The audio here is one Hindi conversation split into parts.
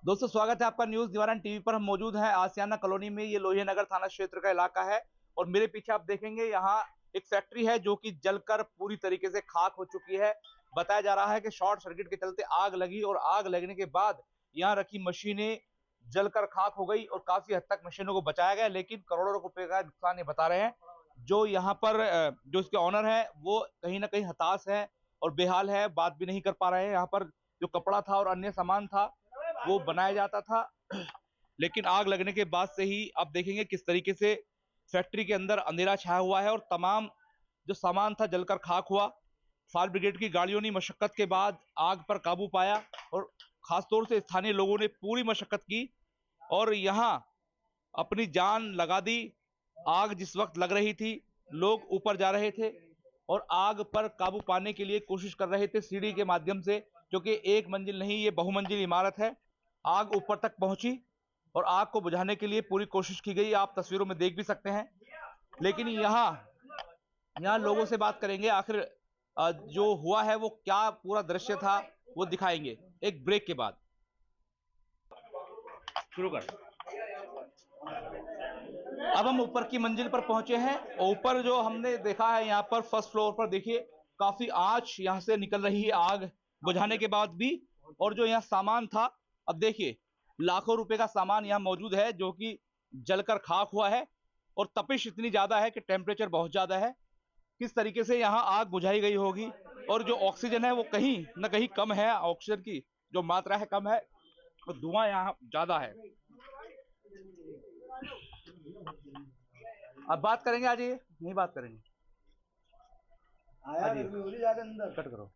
दोस्तों स्वागत है आपका न्यूज निवारण टीवी पर। हम मौजूद हैं आसियाना कॉलोनी में। ये लोहिया नगर थाना क्षेत्र का इलाका है और मेरे पीछे आप देखेंगे यहाँ एक फैक्ट्री है जो कि जलकर पूरी तरीके से खाक हो चुकी है। बताया जा रहा है कि शॉर्ट सर्किट के चलते आग लगी और आग लगने के बाद यहाँ रखी मशीनें जलकर खाक हो गई और काफी हद तक मशीनों को बचाया गया, लेकिन करोड़ों रुपए का नुकसान ये बता रहे हैं। जो यहाँ पर जो इसके ऑनर है वो कहीं ना कहीं हताश है और बेहाल है, बात भी नहीं कर पा रहे हैं। यहाँ पर जो कपड़ा था और अन्य सामान था वो बनाया जाता था, लेकिन आग लगने के बाद से ही आप देखेंगे किस तरीके से फैक्ट्री के अंदर अंधेरा छाया हुआ है और तमाम जो सामान था जलकर खाक हुआ। फायर ब्रिगेड की गाड़ियों ने मशक्कत के बाद आग पर काबू पाया और खासतौर से स्थानीय लोगों ने पूरी मशक्कत की और यहाँ अपनी जान लगा दी। आग जिस वक्त लग रही थी लोग ऊपर जा रहे थे और आग पर काबू पाने के लिए कोशिश कर रहे थे सीढ़ी के माध्यम से, क्योंकि एक मंजिल नहीं ये बहुमंजिल इमारत है। आग ऊपर तक पहुंची और आग को बुझाने के लिए पूरी कोशिश की गई, आप तस्वीरों में देख भी सकते हैं। लेकिन यहाँ लोगों से बात करेंगे, आखिर जो हुआ है वो क्या पूरा दृश्य था वो दिखाएंगे एक ब्रेक के बाद। शुरू कर। अब हम ऊपर की मंजिल पर पहुंचे हैं। ऊपर जो हमने देखा है यहाँ पर फर्स्ट फ्लोर पर देखिए काफी आंच यहाँ से निकल रही है आग बुझाने के बाद भी। और जो यहाँ सामान था, अब देखिए लाखों रुपए का सामान यहाँ मौजूद है जो कि जलकर खाक हुआ है और तपिश इतनी ज्यादा है कि टेम्परेचर बहुत ज्यादा है। किस तरीके से यहाँ आग बुझाई गई होगी और जो ऑक्सीजन है वो कहीं ना कहीं कम है, ऑक्सीजन की जो मात्रा है कम है और धुआं यहाँ ज्यादा है। अब बात करेंगे, आज ये नहीं बात करेंगे, कट करो।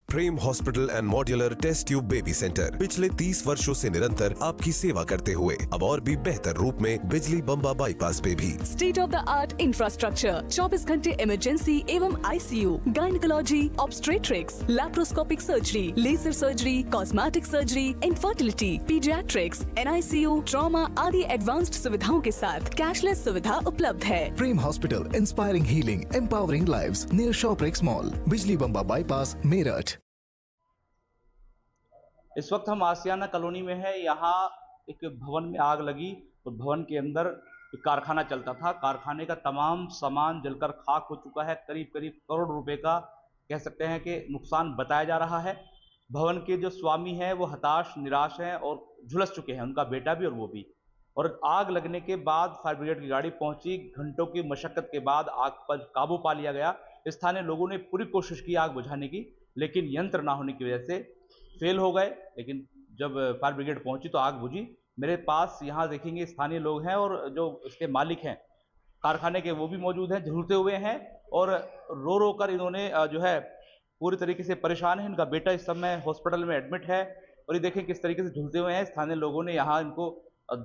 Prem hospital and modular test tube baby centre पिछले 30 वर्षों से निरंतर आपकी सेवा करते हुए अब और भी बेहतर रूप में बिजली बम्बा बाईपास पे भी state of the art infrastructure, 24 घंटे इमरजेंसी एवं ICU, gynaecology, obstetrics, laparoscopic surgery, laser surgery, cosmetic surgery, infertility, paediatrics, NICU, trauma आदि एडवांस्ड सुविधाओं के साथ कैशलेस सुविधा उपलब्ध है। Prem hospital, inspiring healing, empowering lives, near Shoprex mall, Bijli Bamba bypass, Meerut. इस वक्त हम आसियाना कॉलोनी में है। यहाँ एक भवन में आग लगी और भवन के अंदर एक कारखाना चलता था। कारखाने का तमाम सामान जलकर खाक हो चुका है। करीब करीब करोड़ रुपए का कह सकते हैं कि नुकसान बताया जा रहा है। भवन के जो स्वामी हैं वो हताश निराश हैं और झुलस चुके हैं, उनका बेटा भी और वो भी। और आग लगने के बाद फायर ब्रिगेड की गाड़ी पहुंची, घंटों की मशक्कत के बाद आग पर काबू पा लिया गया। स्थानीय लोगों ने पूरी कोशिश की आग बुझाने की, लेकिन यंत्र ना होने की वजह से फेल हो गए। लेकिन जब फायर ब्रिगेड पहुंची तो आग बुझी। मेरे पास यहाँ देखेंगे स्थानीय लोग हैं और जो इसके मालिक हैं कारखाने के वो भी मौजूद हैं, झूलते हुए हैं और रो रो कर इन्होंने जो है पूरी तरीके से परेशान है। इनका बेटा इस समय हॉस्पिटल में एडमिट है और ये देखें किस तरीके से झूलते हुए हैं। स्थानीय लोगों ने यहाँ इनको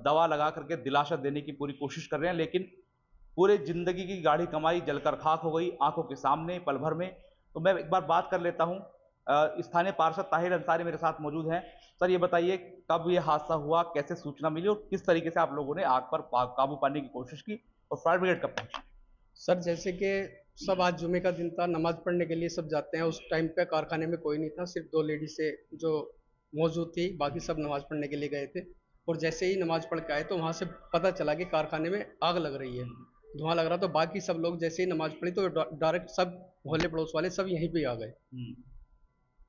दवा लगा करके दिलासा देने की पूरी कोशिश कर रहे हैं, लेकिन पूरे जिंदगी की गाढ़ी कमाई जलकर खाक हो गई आंखों के सामने पल भर में। तो मैं एक बार बात कर लेता हूँ, स्थानीय पार्षद ताहिर अंसारी मेरे साथ मौजूद हैं। सर ये बताइए कब ये हादसा हुआ, कैसे सूचना मिली और किस तरीके से आप लोगों ने आग पर काबू पाने की कोशिश की और फायर ब्रिगेड कब पहुंची? सर जैसे कि सब आज जुमे का दिन था, नमाज पढ़ने के लिए सब जाते हैं। उस टाइम पे कारखाने में कोई नहीं था, सिर्फ 2 लेडीज से जो मौजूद थी, बाकी सब नमाज पढ़ने के लिए गए थे। और जैसे ही नमाज पढ़ के आए तो वहाँ से पता चला कि कारखाने में आग लग रही है, धुआं लग रहा। तो बाकी सब लोग जैसे ही नमाज पढ़ी तो डायरेक्ट सब मोहल्ले पड़ोस वाले सब यहीं पे आ गए।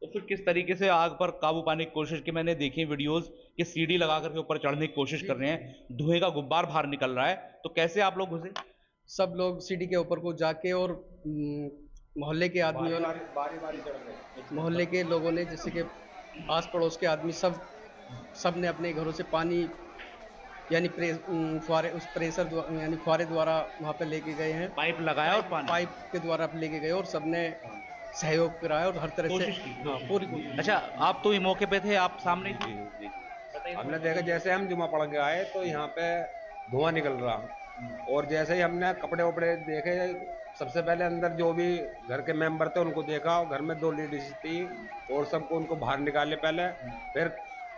तो फिर किस तरीके से आग पर काबू पाने की कोशिश की? मैंने देखी वीडियोस कि सीढ़ी लगा करके ऊपर चढ़ने की कोशिश कर रहे हैं, धुएं का गुब्बार बाहर निकल रहा है, तो कैसे आप लोग घुसे? सब लोग सीढ़ी के ऊपर को जाके और मोहल्ले के आदमियों ने, मोहल्ले के लोगों ने, जैसे कि आस पड़ोस के आदमी सब ने अपने घरों से पानी यानी फुहारे, उस प्रेशर यानी फुहारे द्वारा वहाँ पे लेके गए हैं। पाइप लगाया और पाइप के द्वारा लेके गए और सबने सहयोग कराया और हर तरह से पूरी कोशिश। अच्छा, आप तो ये मौके पे थे, आप सामने हमने देखा जैसे हम जुमा पढ़ के आए तो यहाँ पे धुआं निकल रहा और जैसे ही हमने कपड़े वपड़े देखे, सबसे पहले अंदर जो भी घर के मेंबर थे उनको देखा और घर में 2 लेडीज थी और सबको उनको बाहर निकाले पहले। फिर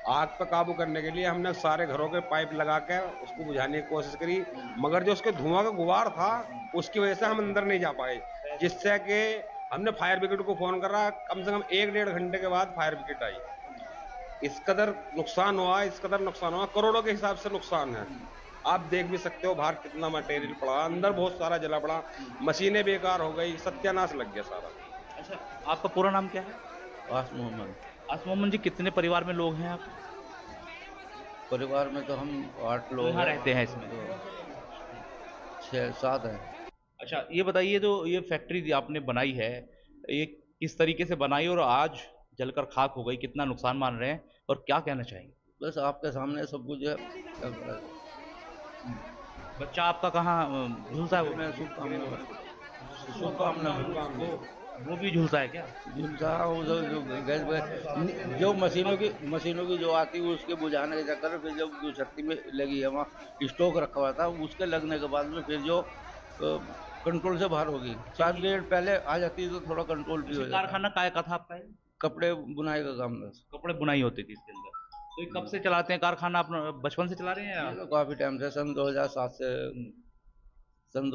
आग पर काबू करने के लिए हमने सारे घरों के पाइप लगा कर उसको बुझाने की कोशिश करी, मगर जो उसके धुआं का गुबार था उसकी वजह से हम अंदर नहीं जा पाए, जिससे कि हमने फायर ब्रिगेड को फोन करा। कम से कम 1-1.5 घंटे के बाद फायर ब्रिगेड आई। इस कदर नुकसान हुआ, करोड़ों के हिसाब से नुकसान है। आप देख भी सकते हो बाहर कितना मटेरियल पड़ा, अंदर बहुत सारा जला पड़ा, मशीनें बेकार हो गई, सत्यानाश लग गया सारा। अच्छा, आपका पूरा नाम क्या है? आस मोहम्मद। आसिफ मोहम्मद जी, कितने परिवार में लोग हैं आप? परिवार में तो हम 8 लोग कहाँ रहते हैं इसमें? 6-7 हैं। अच्छा, ये बताइए, जो ये फैक्ट्री आपने बनाई है, ये किस तरीके से बनाई और आज जलकर खाक हो गई, कितना नुकसान मान रहे हैं और क्या कहना चाहेंगे? बस आपके सामने सब कुछ है। बच्चा आपका कहाँ झुलसा है? मैं शुभकामना वो भी झुलसा है क्या? झुलसा जो गैस जो मशीनों की जो आती है उसके बुझाने के चक्कर में फिर जब जो छत्ती में लगी है वहाँ स्टॉक रखा हुआ था, उसके लगने के बाद में फिर जो कंट्रोल से बाहर होगी। 7 मिनट पहले आ जाती है तो थोड़ा कंट्रोल भी हो जाता। कारखाना काय का था आपका? कपड़े बुनाई का काम था। कपड़े बुनाई होती थी इसके अंदर। तो ये कब से चलाते हैं कारखाना? अपना बचपन से चला रहे हैं या? तो काफी टाइम से, सन 2007 से, सन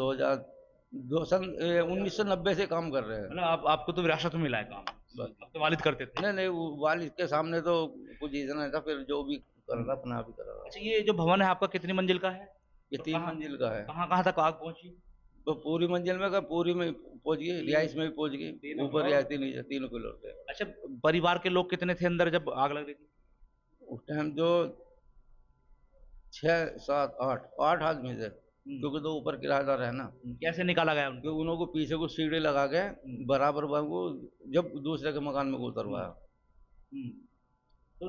1990 से काम कर रहे हैं। मतलब आपको तो विरासत में मिला है काम? आपके वालिद करते थे? नहीं, वो वालिद के सामने तो कुछ इतना नहीं था, फिर जो भी कर रहा अपना भी कर रहा। अच्छा, ये जो भवन है आपका कितनी मंजिल का है? ये 3 मंजिल का है। कहाँ तक आग पहुंची? तो पूरी मंजिल में पूरी में पहुंच गई, रिहाइश में भी पहुंच गई, ऊपर रिहायती नीचे, तीनों फ्लोर पे। अच्छा, परिवार के लोग कितने थे अंदर जब आग लग रही थी? उस टाइम जो 6, 7, 8 आदमी थे, क्योंकि तो ऊपर किराएदार है ना। कैसे निकाला गया उनको? उन्हों को पीछे को सीढ़ी लगा के बराबर को जब दूसरे के मकान में उतरवाया। तो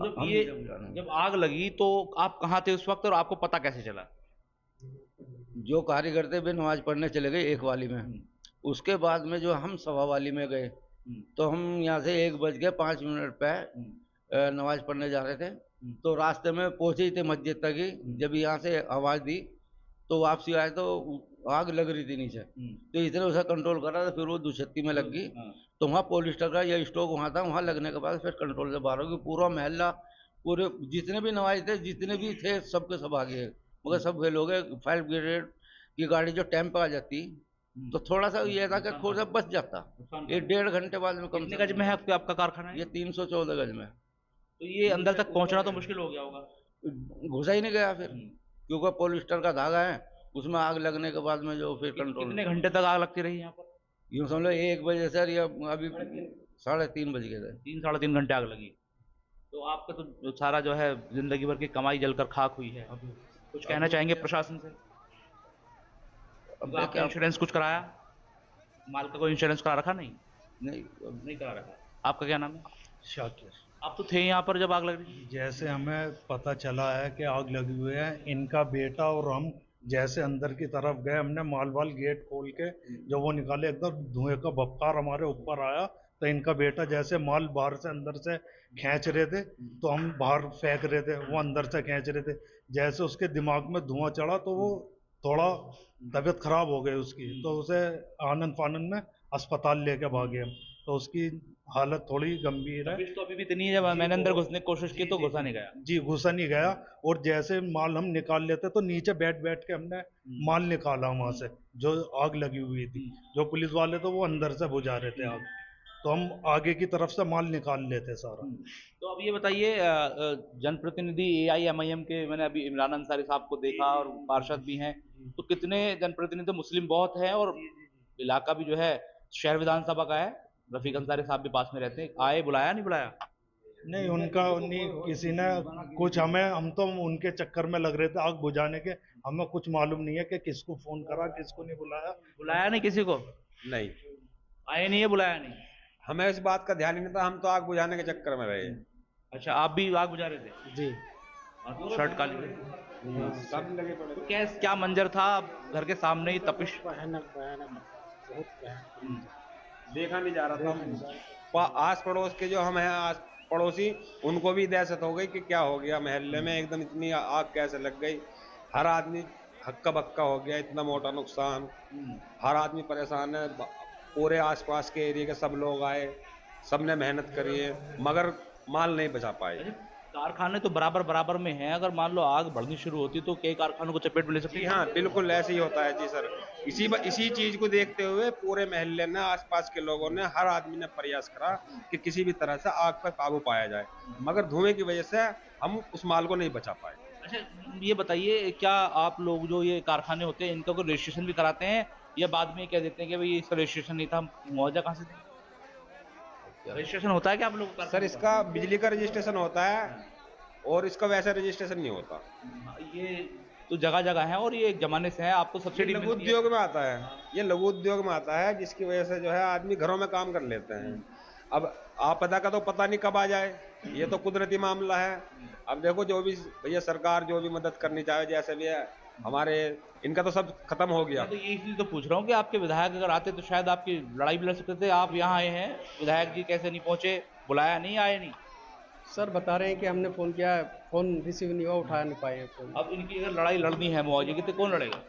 जब आग लगी तो आप कहाँ थे उस वक्त और आपको पता कैसे चला? जो कारीगर थे वे नमाज पढ़ने चले गए एक वाली में। उसके बाद में जो हम सवा वाली में गए, तो हम यहाँ से 1:05 पे नमाज पढ़ने जा रहे थे। तो रास्ते में पहुंचे ही थे मस्जिद तक ही, जब यहाँ से आवाज दी तो वापसी आए तो आग लग रही थी नीचे। तो इसने उसे कंट्रोल करा, तो फिर वो दुछत्ती में लग गई। तो वहाँ पॉलिस्टर का या स्टॉक वहाँ था, वहाँ लगने के बाद फिर कंट्रोल से बाहर होगी। पूरा मोहल्ला, पूरे जितने भी नमाज थे, जितने भी थे, सबके सब आ गए, मगर सब फेल हो गए। फायर ब्रिगेड की गाड़ी जो टाइम पे आ जाती तो थोड़ा सा ये था कि थोड़ा सा बच जाता। ये 1.5 घंटे बाद में। कितने गज में है आपका कारखाना? ये 314 गज में। तो ये अंदर तक पहुंचना तो मुश्किल हो गया होगा। घुसा ही नहीं गया फिर, क्योंकि पॉलिस्टर का धागा है, उसमें आग लगने के बाद में जो फिर कंट्रोल। कितने घंटे तक आग लगती रही यहाँ पर? यूँ समझ लो 1 बजे से, या अभी 3:30 बज गए थे। 3-3.5 घंटे आग लगी। तो आपका तो सारा जो है जिंदगी भर की कमाई जलकर खाक हुई है। कुछ कहना चाहेंगे प्रशासन से? अब आपका इंश्योरेंस कुछ कराया? माल का कोई इंश्योरेंस करा रखा? नहीं करा रखा। आपका क्या नाम है? शाकिर। आप तो थे यहाँ पर जब आग लग रही थी? जैसे हमें पता चला है कि आग लगी हुई है, इनका बेटा और हम जैसे अंदर की तरफ गए, हमने माल गेट खोल के जब वो निकाले, एकदम धुएं का बफ्कार हमारे ऊपर आया। तो इनका बेटा जैसे माल बाहर से अंदर से खींच रहे थे, तो हम बाहर फेंक रहे थे, वो अंदर से खींच रहे थे। जैसे उसके दिमाग में धुआं चढ़ा तो वो थोड़ा तबीयत खराब हो गई उसकी, तो उसे आनंद फानंद में अस्पताल लेके भागे हम। तो उसकी हालत थोड़ी गंभीर है। तो अभी भी इतनी है, जब मैंने अंदर घुसने की कोशिश की तो घुसा नहीं गया। जी, घुसा नहीं गया। और जैसे माल हम निकाल लेते तो नीचे बैठ के हमने माल निकाला वहां से, जो आग लगी हुई थी। जो पुलिस वाले तो वो अंदर से बुझा रहे थे आग, तो हम आगे की तरफ से माल निकाल लेते सारा। तो अब ये बताइए, जनप्रतिनिधि AIMIM के, मैंने अभी इमरान अंसारी साहब को देखा और पार्षद भी हैं, तो कितने जनप्रतिनिधि? मुस्लिम बहुत है और इलाका भी जो है शहर विधानसभा का है। रफीक अंसारी साहब भी पास में रहते हैं। आए, बुलाया नहीं बुलाया? नहीं, उनका नहीं, किसी ने कुछ हम तो उनके चक्कर में लग रहे थे आग बुझाने के। हमें कुछ मालूम नहीं है कि किसको फोन करा, किसको नहीं बुलाया नहीं किसी को? नहीं आए नहीं है, बुलाया नहीं। हमें इस बात का ध्यान ही नहीं था, हम तो आग बुझाने के चक्कर में रहे। अच्छा, आप भी आग बुझा रहे थे? जी। शर्ट काली सब लगे पड़े। तो क्या मंजर था? घर के सामने ही तपिश। देखा नहीं जा रहा था। आस पड़ोस के जो हम हैं, आस पड़ोसी, उनको भी दहशत हो गई कि क्या हो गया मोहल्ले में, एकदम इतनी आग कैसे लग गई। हर आदमी हक्का बक्का हो गया, इतना मोटा नुकसान। हर आदमी परेशान है। पूरे आसपास के एरिया के सब लोग आए, सबने मेहनत करी है, मगर माल नहीं बचा पाए। कारखाने तो बराबर बराबर में हैं, अगर मान लो आग बढ़नी शुरू होती तो कई कारखानों को चपेट में ले सकती जी है। हाँ, बिल्कुल ऐसे ही होता है जी सर। इसी चीज को देखते हुए पूरे मोहल्ले ने, आसपास के लोगों ने, हर आदमी ने प्रयास करा कि किसी भी तरह से आग पर काबू पाया जाए, मगर धुएं की वजह से हम उस माल को नहीं बचा पाए। अच्छा, ये बताइए, क्या आप लोग जो ये कारखाने होते हैं इनका कोई रजिस्ट्रेशन भी कराते हैं या बाद में कह देते हैं कि भाई इसका रजिस्ट्रेशन नहीं था, हम मुआवजा कहाँ से दें? रजिस्ट्रेशन होता है क्या आप लोग? सर इसका बिजली का रजिस्ट्रेशन होता है और इसका वैसा रजिस्ट्रेशन नहीं होता। ये तो जगह जगह है और ये एक जमाने से है, आपको सब्सिडी लघु मिलती है। उद्योग में आता है, ये लघु उद्योग में आता है, जिसकी वजह से जो है आदमी घरों में काम कर लेते हैं। अब आपदा का तो पता नहीं कब आ जाए, ये तो कुदरती मामला है। अब देखो, जो भी भैया सरकार जो भी मदद करनी चाहे, जैसे भी है हमारे, इनका तो सब खत्म हो गया। मैं तो ये इसलिए तो पूछ रहा हूँ कि आपके विधायक अगर आते तो शायद आपकी लड़ाई भी लड़ सकते थे। आप यहाँ आए हैं, विधायक जी कैसे नहीं पहुंचे, बुलाया नहीं, आए नहीं? सर बता रहे हैं कि हमने फ़ोन किया, फ़ोन रिसीव नहीं हुआ, उठा नहीं पाए हैं फ़ोन। अब इनकी अगर लड़ाई लड़नी है मुआवजे की तो कौन लड़ेगा?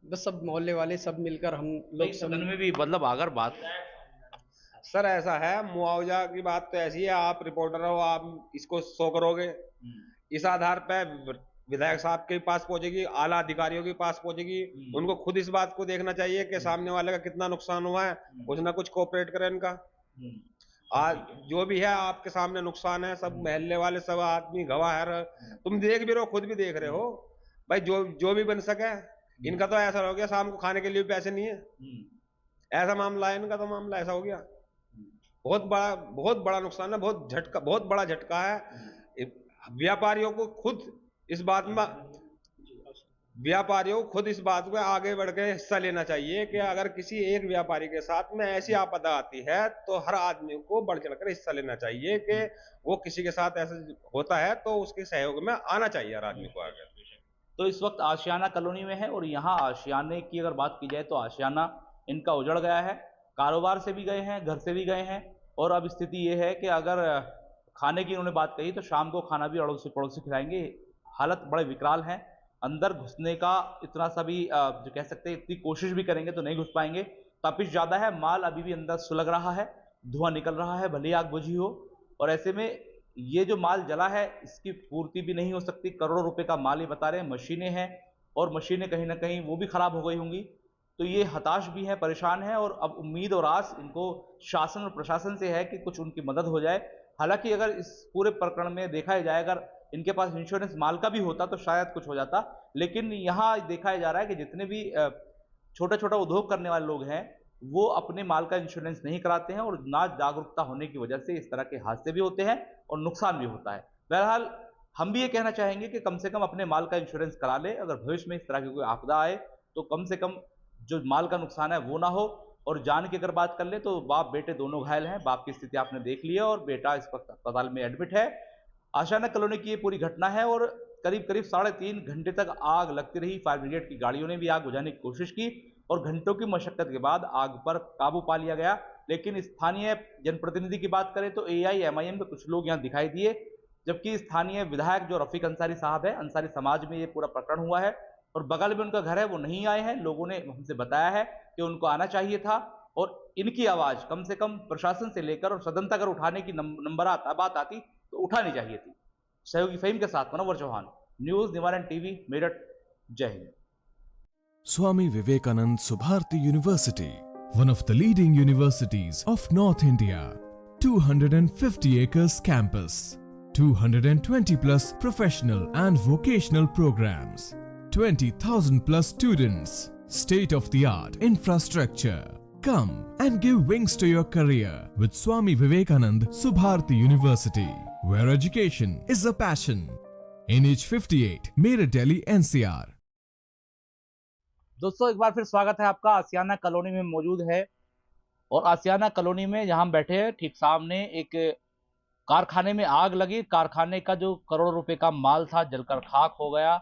बस सब मोहल्ले वाले सब मिलकर हम लोग सब। सदन में भी मतलब अगर बात सर ऐसा है, मुआवजा की बात तो ऐसी है, आप रिपोर्टर हो, आप इसको शो करोगे, इस आधार पर विधायक साहब के पास पहुंचेगी, आला अधिकारियों के पास पहुंचेगी। उनको खुद इस बात को देखना चाहिए कि सामने वाले का कितना नुकसान हुआ है, कुछ ना कुछ कोऑपरेट करें इनका। आज जो भी है आपके सामने नुकसान है, सब मोहल्ले वाले सब आदमी गवाह है, तुम देख भी रहे हो, खुद भी देख रहे हो भाई। जो भी बन सके, इनका तो ऐसा हो गया शाम को खाने के लिए पैसे नहीं है, ऐसा मामला है इनका, तो मामला ऐसा हो गया। बहुत बड़ा नुकसान है, बहुत बड़ा झटका है। व्यापारियों को खुद इस बात में आगे बढ़ के हिस्सा लेना चाहिए कि अगर किसी एक व्यापारी के साथ में ऐसी आपदा आती है तो हर आदमी को बढ़ चढ़कर हिस्सा लेना चाहिए कि वो किसी के साथ ऐसा होता है तो उसके सहयोग में आना चाहिए हर आदमी को आगे। तो इस वक्त आशियाना कॉलोनी में है और यहाँ आशियाने की अगर बात की जाए तो आशियाना इनका उजड़ गया है, कारोबार से भी गए हैं, घर से भी गए हैं। और अब स्थिति ये है कि अगर खाने की इन्होंने बात कही तो शाम को खाना भी अड़ोसी पड़ोसी खिलाएंगे। हालत बड़े विकराल हैं, अंदर घुसने का इतना सा भी जो कह सकते हैं इतनी कोशिश भी करेंगे तो नहीं घुस पाएंगे। तपिश ज़्यादा है, माल अभी भी अंदर सुलग रहा है, धुआं निकल रहा है, भले आग बुझी हो। और ऐसे में ये जो माल जला है इसकी पूर्ति भी नहीं हो सकती। करोड़ों रुपए का माल ही बता रहे हैं, मशीनें हैं और मशीनें कहीं ना कहीं वो भी खराब हो गई होंगी। तो ये हताश भी है, परेशान है और अब उम्मीद और आस इनको शासन और प्रशासन से है कि कुछ उनकी मदद हो जाए। हालांकि अगर इस पूरे प्रकरण में देखा जाए, अगर इनके पास इंश्योरेंस माल का भी होता तो शायद कुछ हो जाता, लेकिन यहाँ देखा जा रहा है कि जितने भी छोटा छोटा उद्योग करने वाले लोग हैं वो अपने माल का इंश्योरेंस नहीं कराते हैं और ना जागरूकता होने की वजह से इस तरह के हादसे भी होते हैं और नुकसान भी होता है। बहरहाल हम भी ये कहना चाहेंगे कि कम से कम अपने माल का इंश्योरेंस करा ले, अगर भविष्य में इस तरह की कोई आपदा आए तो कम से कम जो माल का नुकसान है वो ना हो। और जान की अगर बात कर ले तो बाप बेटे दोनों घायल हैं, बाप की स्थिति आपने देख ली है और बेटा इस वक्त अस्पताल में एडमिट है। आशियाना कॉलोनी की ये पूरी घटना है और करीब करीब 3.5 घंटे तक आग लगती रही। फायर ब्रिगेड की गाड़ियों ने भी आग बुझाने की कोशिश की और घंटों की मशक्कत के बाद आग पर काबू पा लिया गया। लेकिन स्थानीय जनप्रतिनिधि की बात करें तो AIMIM के कुछ लोग यहाँ दिखाई दिए, जबकि स्थानीय विधायक जो रफीक अंसारी साहब है, अंसारी समाज में ये पूरा प्रकरण हुआ है और बगल में उनका घर है, वो नहीं आए हैं। लोगों ने हमसे बताया है कि उनको आना चाहिए था और इनकी आवाज कम से कम प्रशासन से लेकर और सदन तक अगर उठाने की बात आती तो उठानी चाहिए थी। सहयोगी फहीम के साथ मनोवर चौहान, न्यूज निवारण टीवी, मेरठ। जय Hind. Swami Vivekanand Subharti University, one of the leading universities of North India. 250 acres campus, 220 plus professional and vocational programs, 20,000 plus students, state of the art infrastructure. Come and give wings to your career with Swami Vivekanand Subharti University, where education is a passion. NH58, Meerut, Delhi, NCR. दोस्तों एक बार फिर स्वागत है आपका। आशियाना कॉलोनी में मौजूद है और आशियाना कॉलोनी में जहां हम बैठे हैं ठीक सामने एक कारखाने में आग लगी। कारखाने का जो करोड़ों रुपए का माल था जलकर खाक हो गया।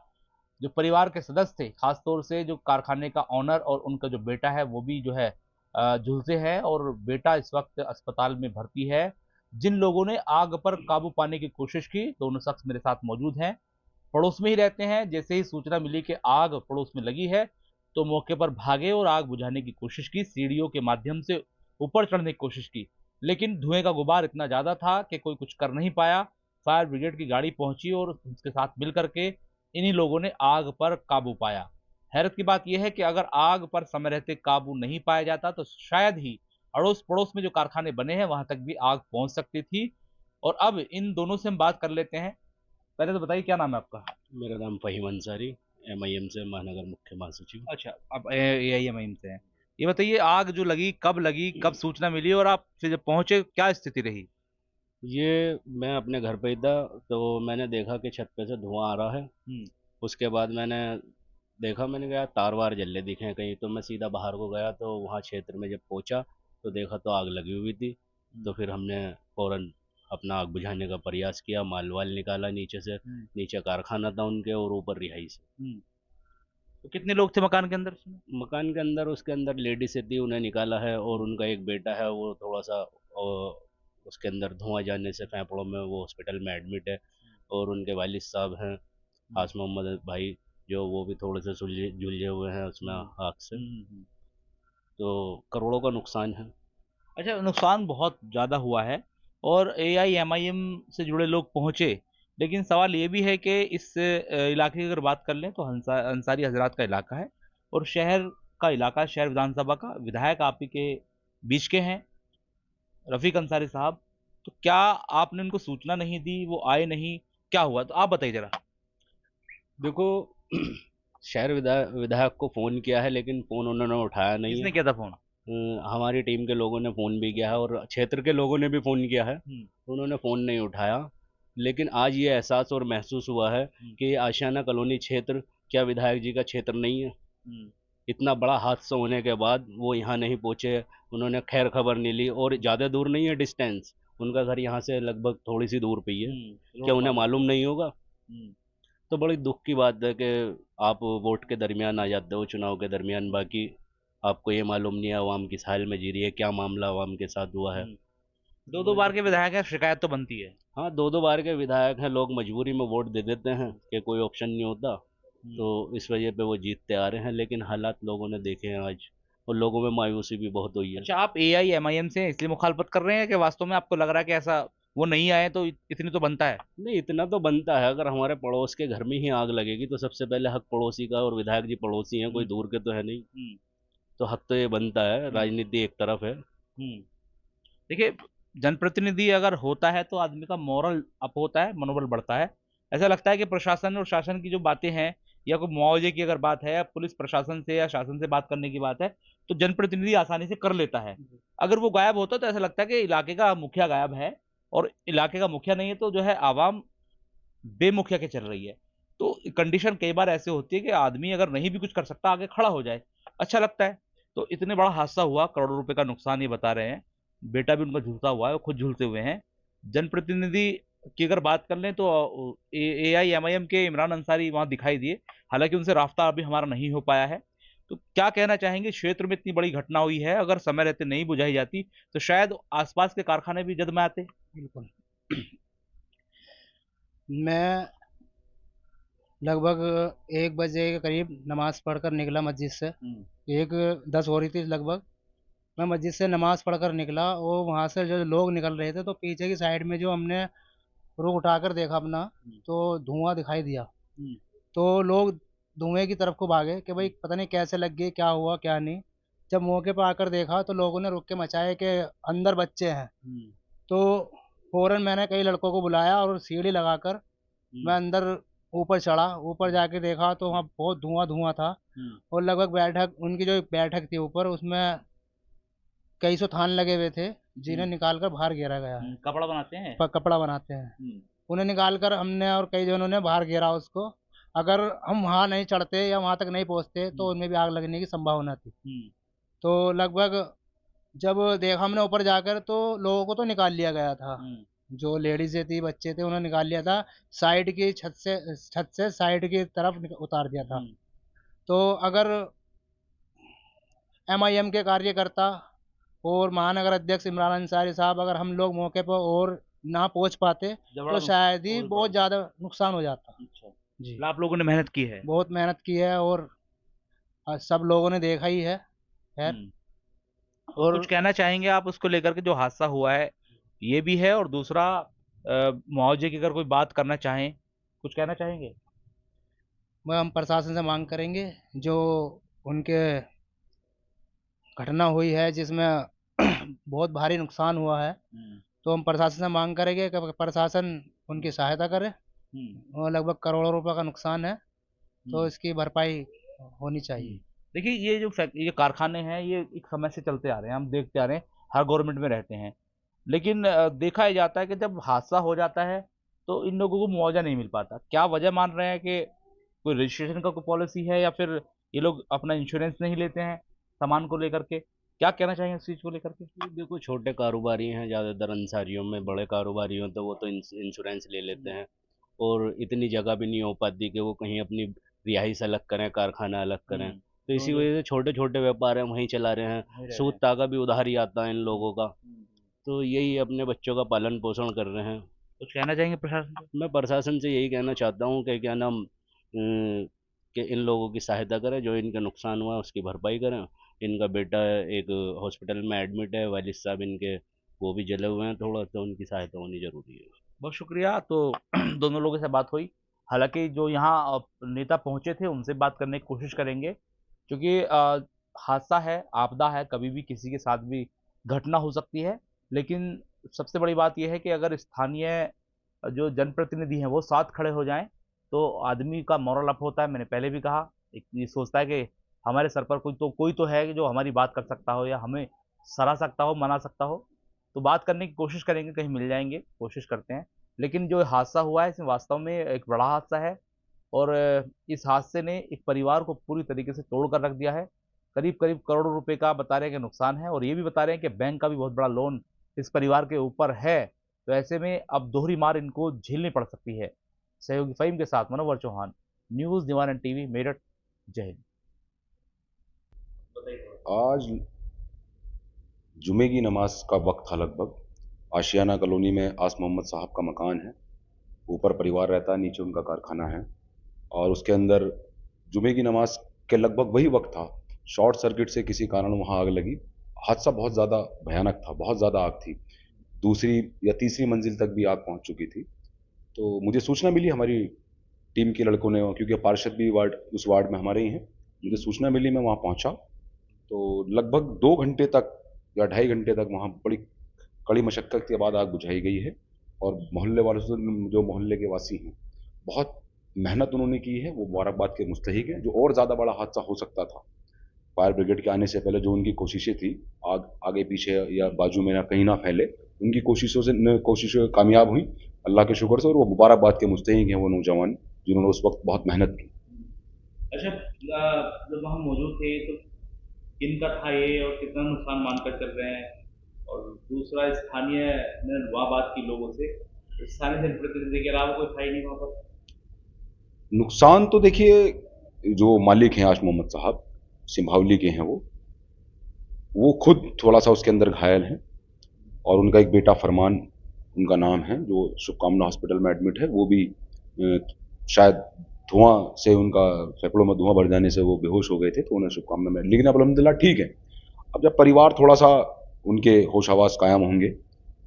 जो परिवार के सदस्य थे, खासतौर से जो कारखाने का ऑनर और उनका जो बेटा है वो भी जो है झुलसे है और बेटा इस वक्त अस्पताल में भर्ती है। जिन लोगों ने आग पर काबू पाने की कोशिश की, दोनों शख्स मेरे साथ मौजूद हैं, पड़ोस में ही रहते हैं। जैसे ही सूचना मिली कि आग पड़ोस में लगी है तो मौके पर भागे और आग बुझाने की कोशिश की, सीढ़ियों के माध्यम से ऊपर चढ़ने की कोशिश की, लेकिन धुएं का गुबार इतना ज्यादा था कि कोई कुछ कर नहीं पाया। फायर ब्रिगेड की गाड़ी पहुंची और उसके साथ मिल करके इन्हीं लोगों ने आग पर काबू पाया। हैरत की बात यह है कि अगर आग पर समय रहते काबू नहीं पाया जाता तो शायद ही अड़ोस पड़ोस में जो कारखाने बने हैं वहां तक भी आग पहुंच सकती थी। और अब इन दोनों से हम बात कर लेते हैं। पहले तो बताइए क्या नाम है आपका? मेरा नाम फ़हीम अंसारी, MIM से महानगर मुख्य महासचिव। अच्छा, आप AIMIM से हैं। ये बताइए आग जो लगी, कब सूचना मिली और आप फिर जब पहुंचे क्या स्थिति रही? ये मैं अपने घर पे ही था, तो मैंने देखा कि छत पे से धुआं आ रहा है। उसके बाद मैंने कहा तार वार जले दिखे हैं कहीं, तो मैं सीधा बाहर को गया, तो वहाँ क्षेत्र में जब पहुँचा तो देखा तो आग लगी हुई थी। तो फिर हमने फ़ौरन अपना आग बुझाने का प्रयास किया, माल वाल निकाला नीचे से। नीचे कारखाना था उनके और ऊपर रिहाइश। तो कितने लोग थे मकान के अंदर? मकान के अंदर उसके अंदर लेडीज थी, उन्हें निकाला है, और उनका एक बेटा है वो थोड़ा सा उसके अंदर धुआं जाने से फेफड़ों में, वो हॉस्पिटल में एडमिट है। और उनके वालिद साहब हैं आस मोहम्मद भाई, जो वो भी थोड़े से झुलझे हुए हैं उसमें आग से। तो करोड़ों का नुकसान है। अच्छा, नुकसान बहुत ज़्यादा हुआ है और AIMIM से जुड़े लोग पहुँचे, लेकिन सवाल ये भी है कि इस इलाके की अगर बात कर लें तो अंसारी हजरात का इलाका है और शहर का इलाका, शहर विधानसभा का विधायक आप ही के बीच के हैं, रफ़ीक अंसारी साहब। तो क्या आपने उनको सूचना नहीं दी, वो आए नहीं, क्या हुआ? तो आप बताइए जरा। देखो, शहर विधायक को फ़ोन किया है, लेकिन फ़ोन उन्होंने उठाया नहीं है। किसने किया था फ़ोन? हमारी टीम के लोगों ने फ़ोन भी किया है और क्षेत्र के लोगों ने भी फ़ोन किया है, उन्होंने फ़ोन नहीं उठाया। लेकिन आज ये एहसास और महसूस हुआ है कि आशियाना कॉलोनी क्षेत्र क्या विधायक जी का क्षेत्र नहीं है। इतना बड़ा हादसा होने के बाद वो यहाँ नहीं पहुँचे, उन्होंने खैर खबर नहीं ली। और ज़्यादा दूर नहीं है डिस्टेंस, उनका घर यहाँ से लगभग थोड़ी सी दूर पे ही है। क्या उन्हें मालूम नहीं होगा? तो बड़ी दुख की बात है कि आप वोट के दरमियान आ जाते हो, चुनाव के दरमियान, बाकी आपको ये मालूम नहीं है अवाम किस हाल में जी रही है, क्या मामला अवाम के साथ हुआ है। 2-2 बार के विधायक हैं, शिकायत तो बनती है। हाँ, 2-2 बार के विधायक हैं, लोग मजबूरी में वोट दे देते हैं कि कोई ऑप्शन नहीं होता, तो इस वजह पे वो जीतते आ रहे हैं। लेकिन हालात लोगों ने देखे हैं आज, और लोगों में मायूसी भी बहुत हुई है। अच्छा, आप AIMIM से इसलिए मुखालफत कर रहे हैं कि वास्तव में आपको लग रहा है कि ऐसा वो नहीं आए तो इतनी तो बनता है? नहीं, इतना तो बनता है। अगर हमारे पड़ोस के घर में ही आग लगेगी तो सबसे पहले हक पड़ोसी का, और विधायक जी पड़ोसी हैं, कोई दूर के तो है नहीं। तो हक तो ये बनता है। राजनीति एक तरफ है। देखिए, जनप्रतिनिधि अगर होता है तो आदमी का मोरल अप होता है, मनोबल बढ़ता है। ऐसा लगता है कि प्रशासन और शासन की जो बातें हैं, या कोई मुआवजे की अगर बात है, या पुलिस प्रशासन से या शासन से बात करने की बात है, तो जनप्रतिनिधि आसानी से कर लेता है। अगर वो गायब होता तो ऐसा लगता है कि इलाके का मुखिया गायब है, और इलाके का मुखिया नहीं है तो जो है आवाम बेमुखिया के चल रही है। तो कंडीशन कई बार ऐसे होती है कि आदमी अगर नहीं भी कुछ कर सकता, आगे खड़ा हो जाए, अच्छा लगता है। तो इतने बड़ा हादसा हुआ, करोड़ों रुपए का नुकसान ये बता रहे हैं, बेटा भी उनका झुलसा हुआ है, वो खुद झुलसे हुए हैं। जनप्रतिनिधि की अगर बात कर लें तो AIMIM के इमरान अंसारी वहां दिखाई दिए, हालांकि उनसे राब्ता अभी हमारा नहीं हो पाया है। तो क्या कहना चाहेंगे, क्षेत्र में इतनी बड़ी घटना हुई है, अगर समय रहते नहीं बुझाई जाती तो शायद आसपास के कारखाने भी जद में आते। बिल्कुल। मैं लगभग 1 बजे के करीब नमाज पढ़कर निकला मस्जिद से। 1:10 हो रही थी लगभग। मैं मस्जिद से नमाज पढ़कर निकला और वहाँ से जो लोग निकल रहे थे, तो पीछे की साइड में जो हमने रुख उठाकर देखा अपना, तो धुआं दिखाई दिया। तो लोग धुएं की तरफ को भागे कि भाई पता नहीं कैसे लग गई, क्या हुआ क्या नहीं। जब मौके पर आकर देखा तो लोगों ने रुक के मचाए कि अंदर बच्चे हैं। तो फ़ौरन मैंने कई लड़कों को बुलाया और सीढ़ी लगाकर मैं अंदर ऊपर चढ़ा। ऊपर जाके देखा तो वहाँ बहुत धुआं था, और लगभग उनकी जो बैठक थी ऊपर, उसमें कई सौ थान लगे हुए थे, जिन्हें निकाल कर बाहर घेरा गया है। कपड़ा बनाते हैं? कपड़ा बनाते हैं। उन्हें निकाल कर हमने और कई जनों ने बाहर घेरा उसको। अगर हम वहाँ नहीं चढ़ते या वहाँ तक नहीं पहुँचते तो उनमें भी आग लगने की संभावना थी। तो लगभग जब देखा हमने ऊपर जाकर तो लोगों को तो निकाल लिया गया था, जो लेडीजें थी, बच्चे थे, उन्हें निकाल लिया था। साइड की छत से साइड की तरफ उतार दिया था। तो अगर MIM के कार्यकर्ता और महानगर अध्यक्ष इमरान अंसारी साहब, अगर हम लोग मौके पर और ना पहुंच पाते तो शायद ही बहुत ज़्यादा नुकसान हो जाता। जी, आप लोगों ने मेहनत की है? बहुत मेहनत की है, और सब लोगों ने देखा ही है। और कुछ कहना चाहेंगे आप उसको लेकर के, जो हादसा हुआ है ये भी है, और दूसरा मुआवजे की अगर कोई बात करना चाहें, कुछ कहना चाहेंगे? हम प्रशासन से मांग करेंगे जो उनके घटना हुई है जिसमें बहुत भारी नुकसान हुआ है, तो हम प्रशासन से मांग करेंगे कि प्रशासन उनकी सहायता करे। और लगभग करोड़ों रुपए का नुकसान है, तो इसकी भरपाई होनी चाहिए। देखिए ये कारखाने हैं, ये एक समय से चलते आ रहे हैं, हम देखते आ रहे हैं, हर गवर्नमेंट में रहते हैं। लेकिन देखा ही जाता है कि जब हादसा हो जाता है तो इन लोगों को मुआवजा नहीं मिल पाता। क्या वजह मान रहे हैं कि कोई रजिस्ट्रेशन का कोई पॉलिसी है या फिर ये लोग अपना इंश्योरेंस नहीं लेते हैं सामान को लेकर के? क्या कहना चाहेंगे इस चीज़ को लेकर के? ये देखो, छोटे कारोबारी हैं ज़्यादातर अंसारियों में, बड़े कारोबारी हों तो वो तो इंश्योरेंस ले लेते हैं, और इतनी जगह भी नहीं हो पाती कि वो कहीं अपनी रिहाइश अलग करें, कारखाना अलग करें। तो इसी वजह से छोटे छोटे व्यापार हैं वहीं चला रहे हैं, सूद तागा भी उधार ही आता है इन लोगों का। तो यही अपने बच्चों का पालन पोषण कर रहे हैं। कुछ कहना चाहेंगे प्रशासन को? मैं प्रशासन से यही कहना चाहता हूँ कि क्या नाम कि इन लोगों की सहायता करें, जो इनका नुकसान हुआ है उसकी भरपाई करें। इनका बेटा एक हॉस्पिटल में एडमिट है, वालिद साहब इनके वो भी जले हुए हैं थोड़ा, तो उनकी सहायता होनी ज़रूरी है। बहुत शुक्रिया। तो दोनों लोगों से बात हुई, हालांकि जो यहाँ नेता पहुँचे थे उनसे बात करने की कोशिश करेंगे, क्योंकि हादसा है, आपदा है, कभी भी किसी के साथ भी घटना हो सकती है। लेकिन सबसे बड़ी बात यह है कि अगर स्थानीय जो जनप्रतिनिधि हैं वो साथ खड़े हो जाएं तो आदमी का मोरल अप होता है। मैंने पहले भी कहा, एक ये सोचता है कि हमारे सर पर कोई तो है जो हमारी बात कर सकता हो या हमें सराह सकता हो, मना सकता हो। तो बात करने की कोशिश करेंगे, कहीं मिल जाएंगे, कोशिश करते हैं। लेकिन जो हादसा हुआ है इसमें वास्तव में एक बड़ा हादसा है, और इस हादसे ने एक परिवार को पूरी तरीके से तोड़ कर रख दिया है। करीब करीब करोड़ों रुपए का बता रहे हैं कि नुकसान है, और ये भी बता रहे हैं कि बैंक का भी बहुत बड़ा लोन इस परिवार के ऊपर है। तो ऐसे में अब दोहरी मार इनको झेलनी पड़ सकती है। सहयोगी फ़हीम के साथ मनोवर चौहान, न्यूज़ निवारण टीवी, मेरठ। जय हिंद। आज जुमे की नमाज का वक्त था लगभग। आशियाना कॉलोनी में आस मोहम्मद साहब का मकान है, ऊपर परिवार रहता है, नीचे उनका कारखाना है, और उसके अंदर जुमे की नमाज के लगभग वही वक्त था, शॉर्ट सर्किट से किसी कारण वहाँ आग लगी। हादसा बहुत ज़्यादा भयानक था, बहुत ज़्यादा आग थी, दूसरी या तीसरी मंजिल तक भी आग पहुँच चुकी थी। तो मुझे सूचना मिली, हमारी टीम के लड़कों ने, क्योंकि पार्षद भी उस वार्ड में हमारे ही हैं, मुझे सूचना मिली, मैं वहाँ पहुँचा। तो लगभग 2 घंटे तक या 2.5 घंटे तक वहाँ बड़ी कड़ी मशक्क़त के बाद आग बुझाई गई है, और मोहल्ले वालों से, जो मोहल्ले के वासी हैं, बहुत मेहनत उन्होंने की है, वो मुबारकबाद के मुस्तहिक हैं। जो और ज़्यादा बड़ा हादसा हो सकता था, फायर ब्रिगेड के आने से पहले जो उनकी कोशिशें थी, आग आगे पीछे या बाजू में ना कहीं ना फैले, उनकी कोशिशें कामयाब हुई अल्लाह के शुक्र से, और वो मुबारकबाद के मुस्तहिक हैं वो नौजवान जिन्होंने उस वक्त बहुत मेहनत की। अच्छा, जब वहाँ मौजूद थे तो किनका था ये और कितना नुकसान मानकर चल रहे हैं? और दूसरा, स्थानीय ने बात की लोगों से, स्थानीय जनप्रतिनिधि के अलावा कोई था ही नहीं वहाँ पर? नुकसान तो देखिए, जो मालिक हैं आश मोहम्मद साहब, सिंभावली के हैं, वो खुद थोड़ा सा उसके अंदर घायल हैं, और उनका एक बेटा फरमान उनका नाम है, जो शुभकामना हॉस्पिटल में एडमिट है, वो भी शायद धुआं से, उनका फेफड़ों में धुआं भर जाने से वो बेहोश हो गए थे, तो उन्हें शुभकामना में, लेकिन अब अल्हम्दुलिल्लाह ठीक है। अब जब परिवार थोड़ा सा उनके होश हवास कायम होंगे,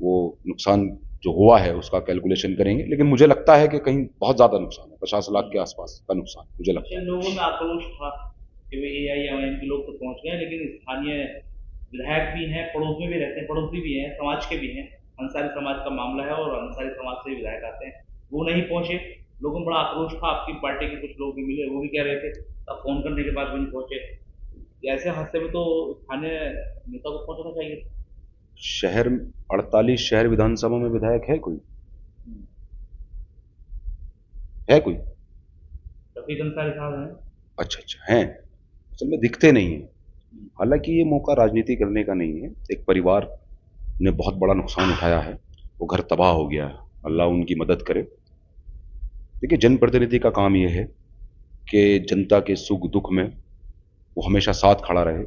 वो नुकसान जो हुआ है उसका कैलकुलेशन करेंगे, लेकिन मुझे लगता है कि कहीं बहुत ज़्यादा नुकसान है, 50 लाख के आसपास का नुकसान मुझे लगता है। लोगों में आक्रोश था कि भाई AIMIM के लोग तो पहुँच गए, लेकिन स्थानीय विधायक भी हैं, पड़ोस में भी रहते हैं, पड़ोसी भी हैं, समाज के भी हैं, अंसारी समाज का मामला है और अंसारी समाज से विधायक आते हैं, वो नहीं पहुँचे। लोगों में बड़ा आक्रोश था। आपकी पार्टी के कुछ लोग भी मिले, वो भी कह रहे थे अब फ़ोन करने के बाद भी नहीं पहुँचे। ऐसे हादसे में तो स्थानीय नेता को पहुँचना चाहिए। शहर 48 शहर विधानसभा में विधायक है कोई? है कोई? रफीक अंसारी साहब हैं। अच्छा हैं, असल में दिखते नहीं हैं। हालांकि ये मौका राजनीति करने का नहीं है। एक परिवार ने बहुत बड़ा नुकसान उठाया है, वो घर तबाह हो गया है, अल्लाह उनकी मदद करे। देखिए, जनप्रतिनिधि का काम ये है कि जनता के सुख दुख में वो हमेशा साथ खड़ा रहे।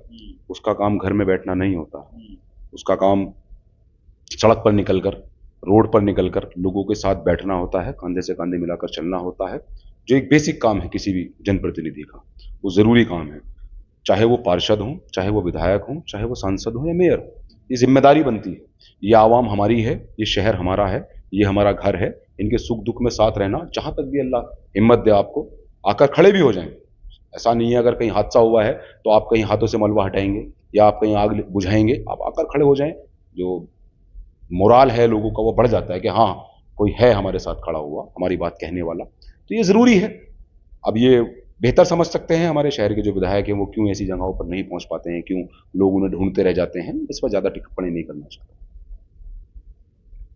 उसका काम घर में बैठना नहीं होता, उसका काम सड़क पर निकलकर, रोड पर निकलकर लोगों के साथ बैठना होता है, कंधे से कंधे मिलाकर चलना होता है, जो एक बेसिक काम है किसी भी जनप्रतिनिधि का, वो ज़रूरी काम है। चाहे वो पार्षद हों, चाहे वो विधायक हों, चाहे वो सांसद हों या मेयर हो, ये जिम्मेदारी बनती है। ये आवाम हमारी है, ये शहर हमारा है, ये हमारा घर है, इनके सुख दुख में साथ रहना, जहाँ तक भी अल्लाह हिम्मत दे आपको, आकर खड़े भी हो जाएं। ऐसा नहीं है अगर कहीं हादसा हुआ है तो आप कहीं हाथों से मलबा हटाएंगे या आप कहीं आग बुझाएंगे, आप आकर खड़े हो जाएं। जो मोराल है लोगों का वो बढ़ जाता है कि हाँ कोई है हमारे साथ खड़ा हुआ, हमारी बात कहने वाला। तो ये ज़रूरी है। अब ये बेहतर समझ सकते हैं हमारे शहर के जो विधायक हैं वो क्यों ऐसी जगहों पर नहीं पहुंच पाते हैं, क्यों लोग उन्हें ढूंढते रह जाते हैं। इस पर ज़्यादा टिप्पणी नहीं करना चाहता।